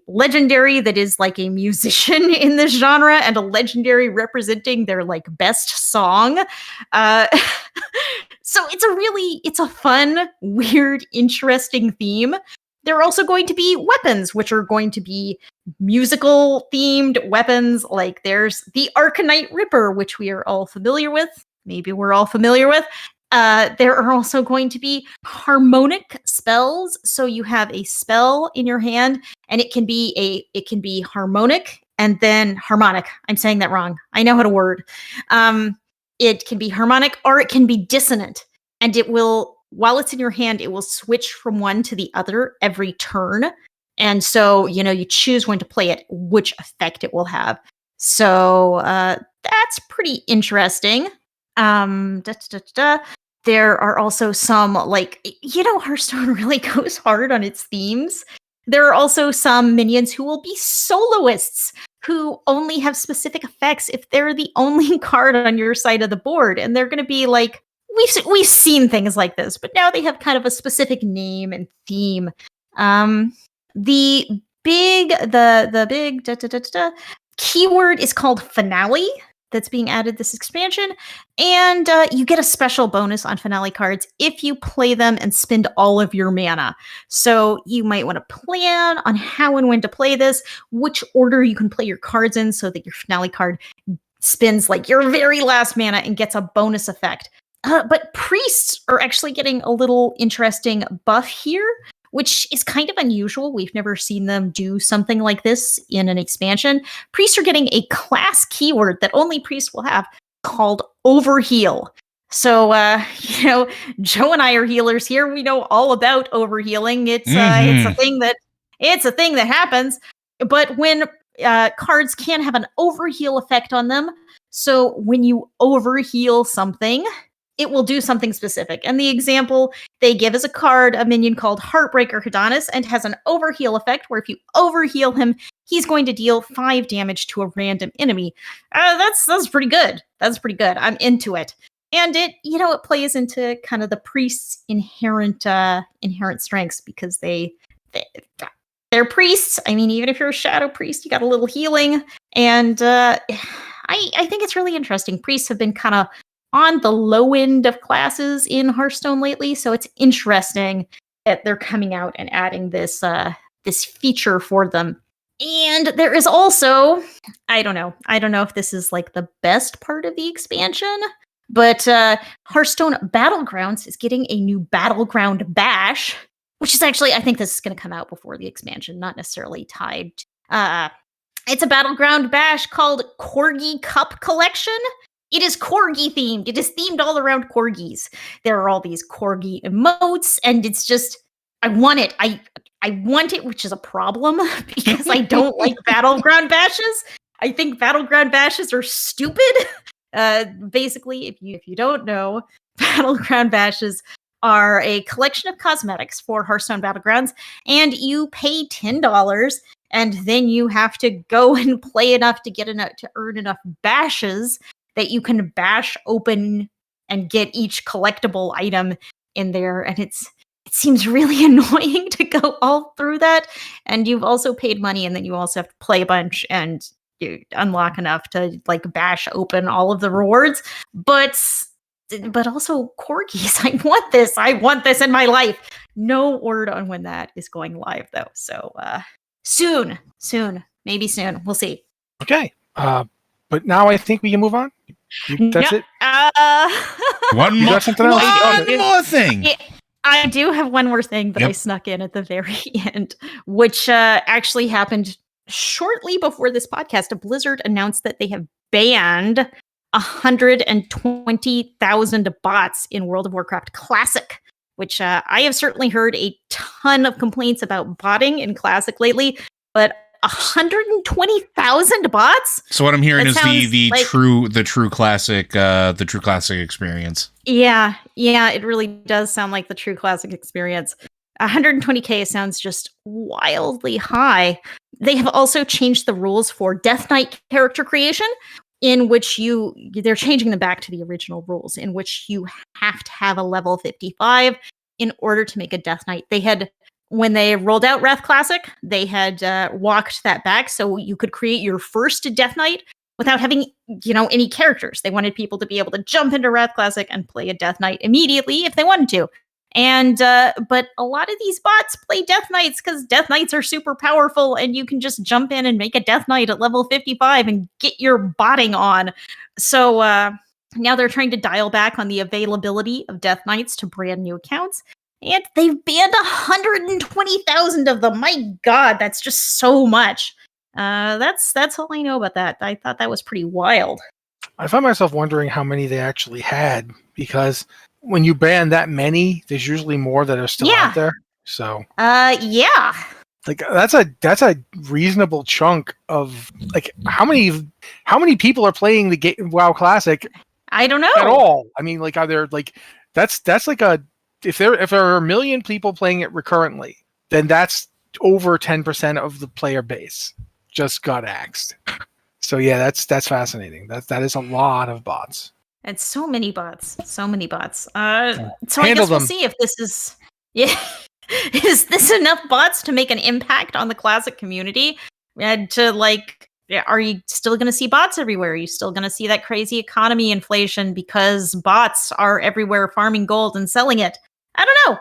legendary that is like a musician in this genre, and a legendary representing their like best song. So it's a fun, weird, interesting theme. There are also going to be weapons, which are going to be musical themed weapons. Like there's the Arcanite Ripper, which we are all familiar with. Maybe we're all familiar with. There are also going to be harmonic spells. So you have a spell in your hand, and it can be harmonic and then harmonic. I'm saying that wrong. I know how to word. It can be harmonic or it can be dissonant, and it will. While it's in your hand, it will switch from one to the other every turn. And so, you choose when to play it, which effect it will have. So that's pretty interesting. There are also some, Hearthstone really goes hard on its themes. There are also some minions who will be soloists, who only have specific effects if they're the only card on your side of the board. And they're going to be like, We've seen things like this, but now they have kind of a specific name and theme. The big keyword is called finale. that's being added this expansion, and you get a special bonus on finale cards if you play them and spend all of your mana. So you might want to plan on how and when to play this, which order you can play your cards in so that your finale card spends like your very last mana and gets a bonus effect. But priests are actually getting a little interesting buff here, which is kind of unusual. We've never seen them do something like this in an expansion. Priests are getting a class keyword that only priests will have called Overheal. So, Joe and I are healers here. We know all about overhealing. It's a thing that happens. But when cards can have an overheal effect on them, so when you overheal something, it will do something specific. And the example they give is a card, a minion called Heartbreaker Hedonus, and has an overheal effect where if you overheal him, he's going to deal 5 damage to a random enemy. That's pretty good. That's pretty good. I'm into it. And it plays into kind of the priest's inherent strengths because they're priests. I mean, even if you're a shadow priest, you got a little healing. And I think it's really interesting. Priests have been kind of on the low end of classes in Hearthstone lately, so it's interesting that they're coming out and adding this feature for them. And there is also, I don't know if this is like the best part of the expansion, but Hearthstone Battlegrounds is getting a new Battleground Bash, which is actually, I think this is going to come out before the expansion, not necessarily tied. It's a Battleground Bash called Corgi Cup Collection. It is Corgi themed. It is themed all around corgis. There are all these corgi emotes, and it's just, I want it. I want it, which is a problem because I don't like Battleground Bashes. I think Battleground Bashes are stupid. Basically, if you don't know, Battleground Bashes are a collection of cosmetics for Hearthstone Battlegrounds, and you pay $10, and then you have to go and play enough to earn enough bashes that you can bash open and get each collectible item in there. And it seems really annoying to go all through that. And you've also paid money, and then you also have to play a bunch and you unlock enough to like bash open all of the rewards. But also corgis. I want this in my life. No word on when that is going live though. So soon, maybe soon. We'll see. Okay. But now I think we can move on. That's it. One more thing. I do have one more thing that I snuck in at the very end, which actually happened shortly before this podcast. Blizzard announced that they have banned 120,000 bots in World of Warcraft Classic, which I have certainly heard a ton of complaints about botting in Classic lately, but 120,000 bots. So what I'm hearing is the true classic experience. Yeah, it really does sound like the true classic experience. 120k sounds just wildly high. They have also changed the rules for Death Knight character creation, in which they're changing them back to the original rules, in which you have to have a level 55 in order to make a Death Knight. When they rolled out Wrath Classic, they had walked that back so you could create your first Death Knight without having, any characters. They wanted people to be able to jump into Wrath Classic and play a Death Knight immediately if they wanted to. And but a lot of these bots play Death Knights because Death Knights are super powerful, and you can just jump in and make a Death Knight at level 55 and get your botting on. So now they're trying to dial back on the availability of Death Knights to brand new accounts. And they've banned 120,000 of them. My God, that's just so much. That's all I know about that. I thought that was pretty wild. I find myself wondering how many they actually had, because when you ban that many, there's usually more that are still out there. So yeah. Like that's a reasonable chunk of like how many people are playing the WoW Classic? I don't know at all. I mean, like, are there like that's like a if there are 1 million people playing it recurrently, then that's over 10% of the player base just got axed. So yeah, that's fascinating. That is a lot of bots. And so many bots. So I guess we'll see if this is is this enough bots to make an impact on the Classic community and to like are you still going to see bots everywhere? Are you still going to see that crazy economy inflation because bots are everywhere farming gold and selling it? I don't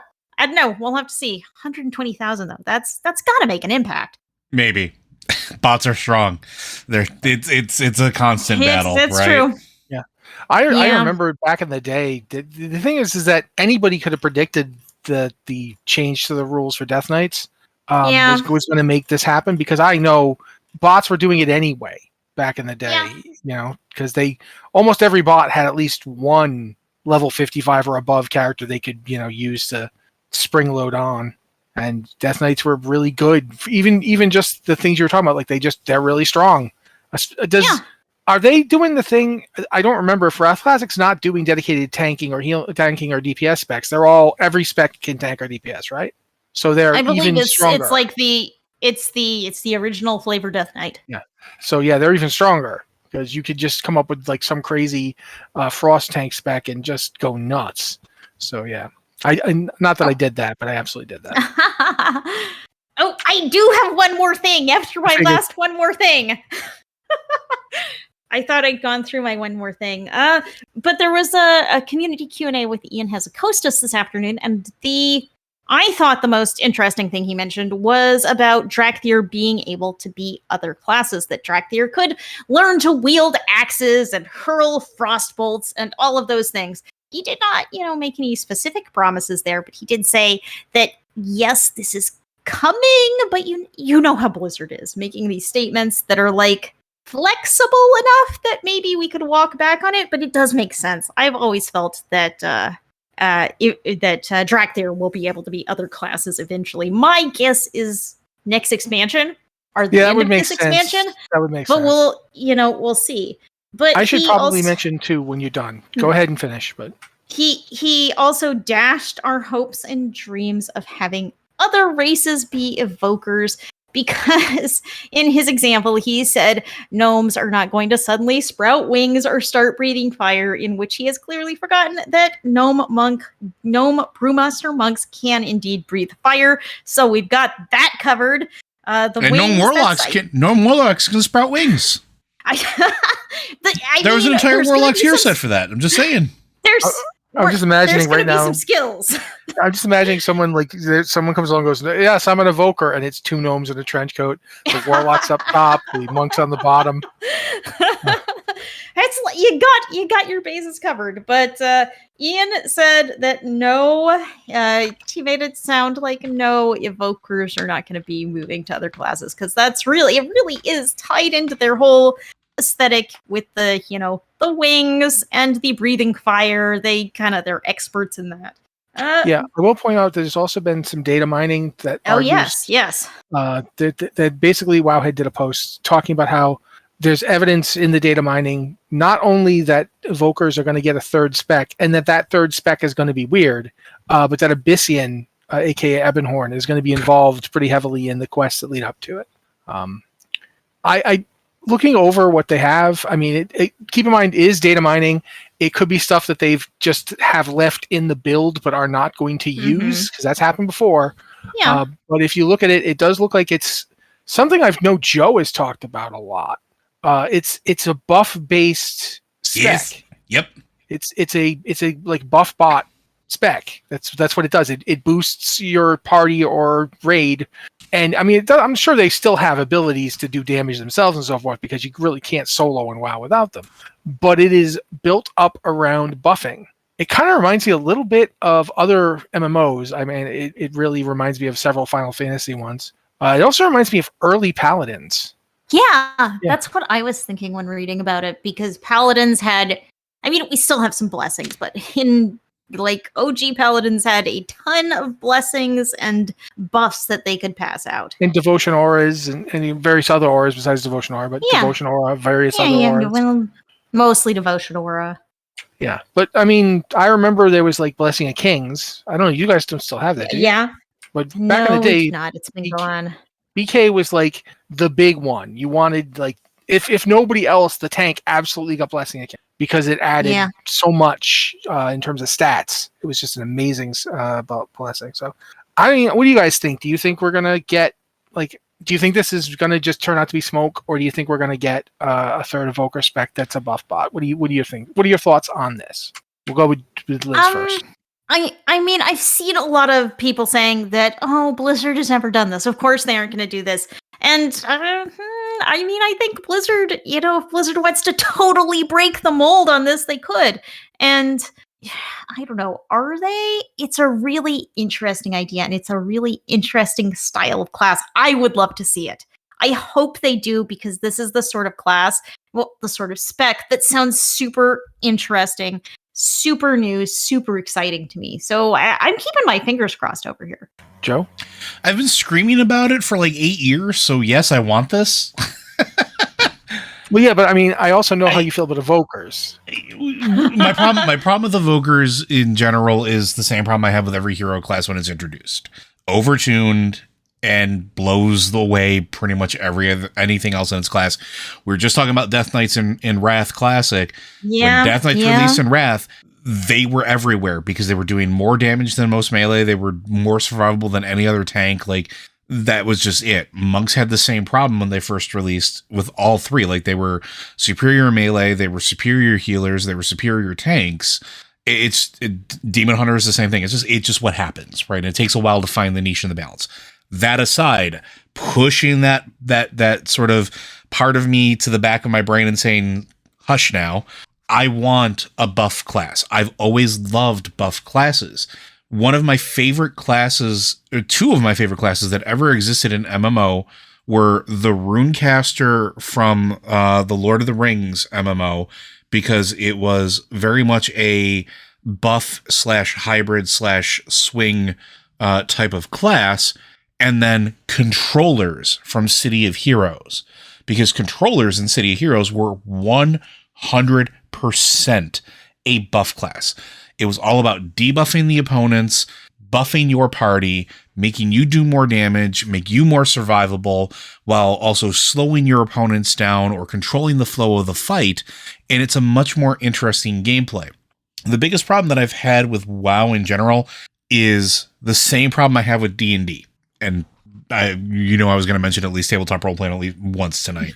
know. We'll have to see. 120,000 though. That's got to make an impact. Maybe. Bots are strong. It's a constant battle, That's right? true. Yeah. I remember back in the day, the thing is that anybody could have predicted the change to the rules for Death Knights was going to make this happen, because I know bots were doing it anyway back in the day, because almost every bot had at least one level 55 or above character they could, use to spring load on. And Death Knights were really good. Even just the things you were talking about, like they're really strong. Are they doing the thing? I don't remember if Wrath Classic's not doing dedicated tanking or DPS specs. Every spec can tank or DPS, right? So they're even stronger. It's like it's the original flavor Death Knight. Yeah. So they're even stronger, because you could just come up with like some crazy frost tank spec and just go nuts. So yeah. I not that I did that, but I absolutely did that. Oh, I do have one more thing after my last one more thing. I thought I'd gone through my one more thing. But there was a community Q&A with Ian Hazacostas this afternoon, and I thought the most interesting thing he mentioned was about Dracthyr being able to be other classes, that Dracthyr could learn to wield axes and hurl frost bolts and all of those things. He did not, make any specific promises there, but he did say that, yes, this is coming, but you know how Blizzard is, making these statements that are like flexible enough that maybe we could walk back on it, but it does make sense. I've always felt that Dracthyr will be able to be other classes eventually. My guess is next expansion or the end of this expansion. That would make sense. But we'll see. But I should probably mention too when you're done. Go ahead and finish. But he also dashed our hopes and dreams of having other races be evokers, because in his example he said gnomes are not going to suddenly sprout wings or start breathing fire, in which he has clearly forgotten that gnome brewmaster monks can indeed breathe fire. So we've got that covered. Gnome warlocks can sprout wings. There was an entire Warlock's Hero set for that. I'm just saying. I'm just imagining right now. Some skills. I'm just imagining someone comes along and goes, "Yes, I'm an evoker," and it's two gnomes in a trench coat, the warlocks up top, the monks on the bottom. It's like you got your bases covered. But Ian said that he made it sound like no evokers are not going to be moving to other classes, because it really is tied into their whole aesthetic with the wings and the breathing fire. They're experts in that. I will point out that there's also been some data mining that yes that basically Wowhead did a post talking about how there's evidence in the data mining not only that evokers are going to get a third spec, and that third spec is going to be weird, but that Abyssian, aka Ebonhorn, is going to be involved pretty heavily in the quests that lead up to it. I looking over what they have, I mean, keep in mind, is data mining. It could be stuff that they've just have left in the build but are not going to use, because that's happened before. Yeah. But if you look at it, it does look like it's something I know Joe has talked about a lot. It's a buff based spec. Yes. Yep. It's a like buff bot spec. That's what it does. It boosts your party or raid. And I mean, I'm sure they still have abilities to do damage themselves and so forth, because you really can't solo in WoW without them. But it is built up around buffing. It kind of reminds me a little bit of other MMOs. I mean, it really reminds me of several Final Fantasy ones. It also reminds me of early Paladins. Yeah, that's what I was thinking when reading about it, because Paladins we still have some blessings, but in OG Paladins had a ton of blessings and buffs that they could pass out. And devotion auras and various other auras besides devotion aura, but devotion aura, various other auras. Well, mostly devotion aura. Yeah, but I mean, I remember there was Blessing of Kings. I don't know, you guys don't still have that, do you? Yeah. But back in the day, it's been gone. BK was the big one. You wanted if nobody else, the tank absolutely got Blessing of Kings, because it added so much in terms of stats. It was just an amazing blessing. So, I mean, what do you guys think? Do you think we're gonna get Do you think this is going to just turn out to be smoke, or do you think we're going to get a third Evoker spec that's a buff bot? What do you think? What are your thoughts on this? We'll go with Liz first. I mean, I've seen a lot of people saying that, oh, Blizzard has never done this. Of course they aren't going to do this. And I mean, I think Blizzard, if Blizzard wants to totally break the mold on this, they could. And I don't know, are they? It's a really interesting idea, and it's a really interesting style of class. I would love to see it. I hope they do, because this is the sort of class, the sort of spec that sounds super interesting, super new, super exciting to me. So I'm keeping my fingers crossed over here. Joe? I've been screaming about it for like 8 years, so yes, I want this. Well, yeah, but I mean, I also know how you feel about Evokers. My problem with Evokers in general is the same problem I have with every hero class when it's introduced. Overtuned and blows away pretty much anything else in its class. We were just talking about Death Knights in Wrath Classic. Yeah, when Death Knights released in Wrath, they were everywhere because they were doing more damage than most melee. They were more survivable than any other tank. Like, that was just it. Monks had the same problem when they first released with all three. Like, they were superior melee, they were superior healers, they were superior tanks. Demon Hunter is the same thing. It's just what happens, right? And it takes a while to find the niche and the balance. That aside, pushing that sort of part of me to the back of my brain and saying, hush now, I want a buff class. I've always loved buff classes. One of my favorite classes, or two of my favorite classes that ever existed in MMO were the Runecaster from the Lord of the Rings MMO, because it was very much a buff/hybrid/swing type of class, and then controllers from City of Heroes, because controllers in City of Heroes were 100% a buff class. It was all about debuffing the opponents, buffing your party, making you do more damage, make you more survivable, while also slowing your opponents down or controlling the flow of the fight. And it's a much more interesting gameplay. The biggest problem that I've had with WoW in general is the same problem I have with D&D. And I was going to mention at least tabletop role-playing at least once tonight.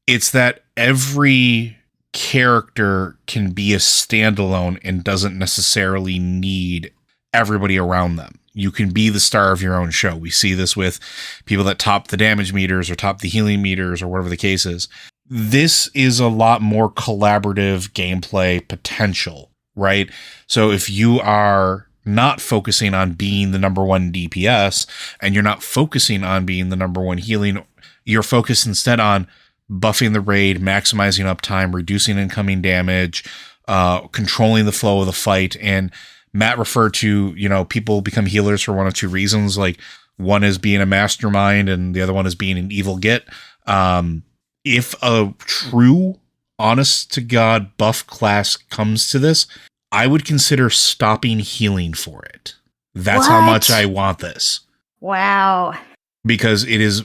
It's that every character can be a standalone and doesn't necessarily need everybody around them. You can be the star of your own show. We see this with people that top the damage meters or top the healing meters or whatever the case is. This is a lot more collaborative gameplay potential, right? So if you are not focusing on being the number one DPS and you're not focusing on being the number one healing, you're focused instead on buffing the raid, maximizing uptime, reducing incoming damage, controlling the flow of the fight. And Matt referred to, people become healers for one of two reasons. Like, one is being a mastermind and the other one is being an evil git. If a true, honest to God buff class comes to this, I would consider stopping healing for it. That's how much I want this. Wow. Because it is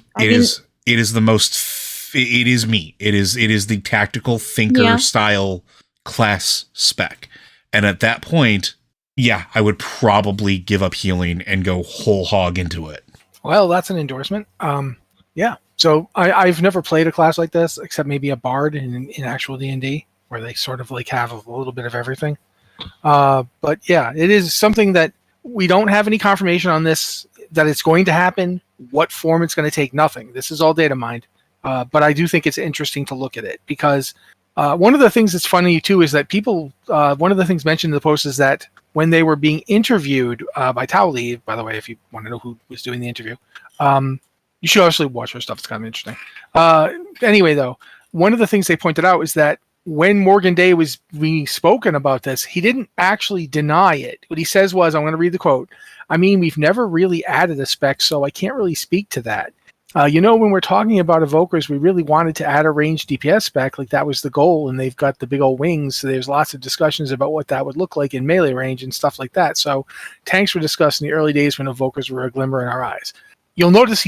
the most. It is me. It is the tactical thinker style class spec. And at that point, yeah, I would probably give up healing and go whole hog into it. Well, that's an endorsement. Yeah. So I've never played a class like this, except maybe a bard in actual D&D, where they sort of like have a little bit of everything. But yeah, it is something that we don't have any confirmation on this, that it's going to happen, what form it's going to take, nothing. This is all data mined. But I do think it's interesting to look at it, because one of the things that's funny too is that people, one of the things mentioned in the post is that when they were being interviewed by Towley, by the way, if you want to know who was doing the interview, you should actually watch her stuff. It's kind of interesting. Anyway, though, one of the things they pointed out is that when Morgan Day was being spoken about this, he didn't actually deny it. What he says was, I'm going to read the quote, "I mean, we've never really added a spec, so I can't really speak to that. When we're talking about Evokers, we really wanted to add a ranged DPS spec, like that was the goal, and they've got the big old wings, so there's lots of discussions about what that would look like in melee range and stuff like that. So tanks were discussed in the early days when Evokers were a glimmer in our eyes." You'll notice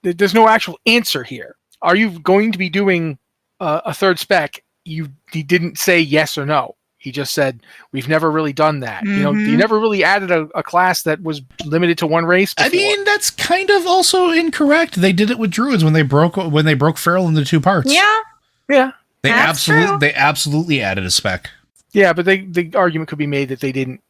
there's no actual answer here. Are you going to be doing a third spec? He didn't say yes or no. He just said, we've never really done that. You Mhm. never really added a class that was limited to one race before. I mean, that's kind of also incorrect. They did it with druids when they broke Feral into 2 parts. Yeah. Yeah. That's true. They absolutely added a spec. Yeah, but the argument could be made that they didn't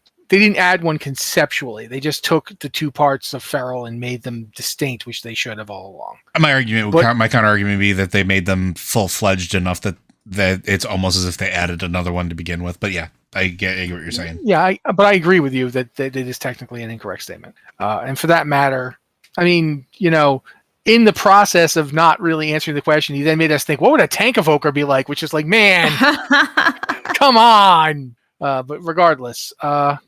add one conceptually. They just took the 2 parts of Feral and made them distinct, which they should have all along. My counter argument would be that they made them full-fledged enough that it's almost as if they added another one to begin with. But yeah, I get what you're saying. Yeah, but I agree with you that it is technically an incorrect statement. And for that matter, I mean, in the process of not really answering the question, he then made us think, what would a tank evoker be like? Which is like, man, come on. But regardless, yeah,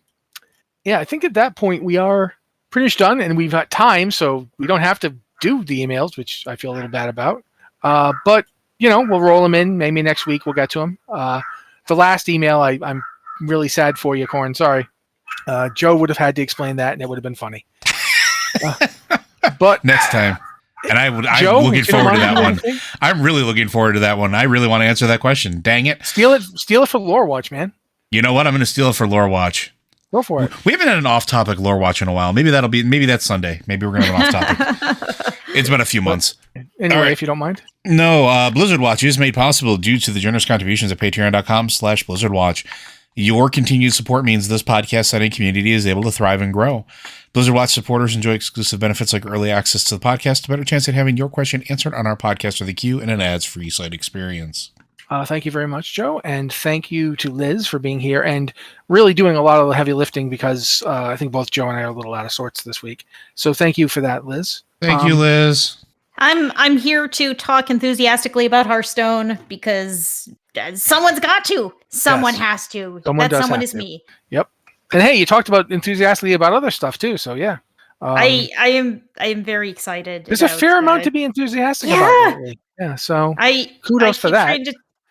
I think at that point we are pretty much done, and we've got time, so we don't have to do the emails, which I feel a little bad about. But we'll roll them in. Maybe next week we'll get to them. The last email, I'm really sad for you, Corn. Sorry. Joe would have had to explain that, and it would have been funny. But next time. And I'm looking forward to that one. I'm really looking forward to that one. I really want to answer that question. Dang it. Steal it for Lore Watch, man. You know what? I'm going to steal it for Lore Watch. Go for it. We haven't had an off-topic Lore Watch in a while. Maybe that's Sunday. Maybe we're going to have an off-topic. It's been a few months. Anyway, right. If you don't mind. No, Blizzard Watch is made possible due to the generous contributions at patreon.com/BlizzardWatch. Your continued support means this podcast-setting community is able to thrive and grow. Blizzard Watch supporters enjoy exclusive benefits like early access to the podcast, a better chance at having your question answered on our podcast or the queue, and an ads-free site experience. Thank you very much, Joe, and thank you to Liz for being here and really doing a lot of the heavy lifting because I think both Joe and I are a little out of sorts this week. So thank you for that, Liz. Thank you, Liz. I'm here to talk enthusiastically about Hearthstone because someone's got to. Someone has to. Someone is me. Yep. And hey, you talked about enthusiastically about other stuff too, so yeah. I am very excited. There's a fair amount to be enthusiastic about lately. Yeah, so kudos for that.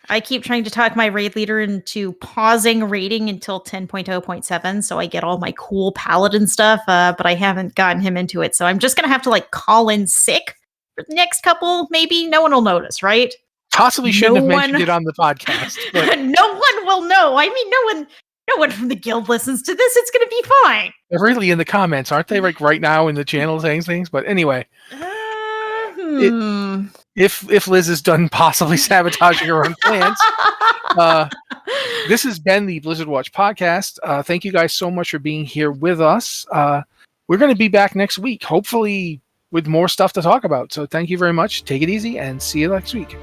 I keep trying to talk my raid leader into pausing raiding until 10.0.7 so I get all my cool paladin stuff, but I haven't gotten him into it. So I'm just going to have to call in sick for the next couple. Maybe no one will notice, right? Possibly shouldn't have mentioned it on the podcast. But no one will know. I mean, no one from the guild listens to this. It's going to be fine. They're really in the comments, aren't they? Right now in the channel saying things. But anyway, if Liz is done possibly sabotaging her own plans, this has been the Blizzard Watch podcast. Thank you guys so much for being here with us. We're going to be back next week, hopefully with more stuff to talk about. So thank you very much. Take it easy and see you next week.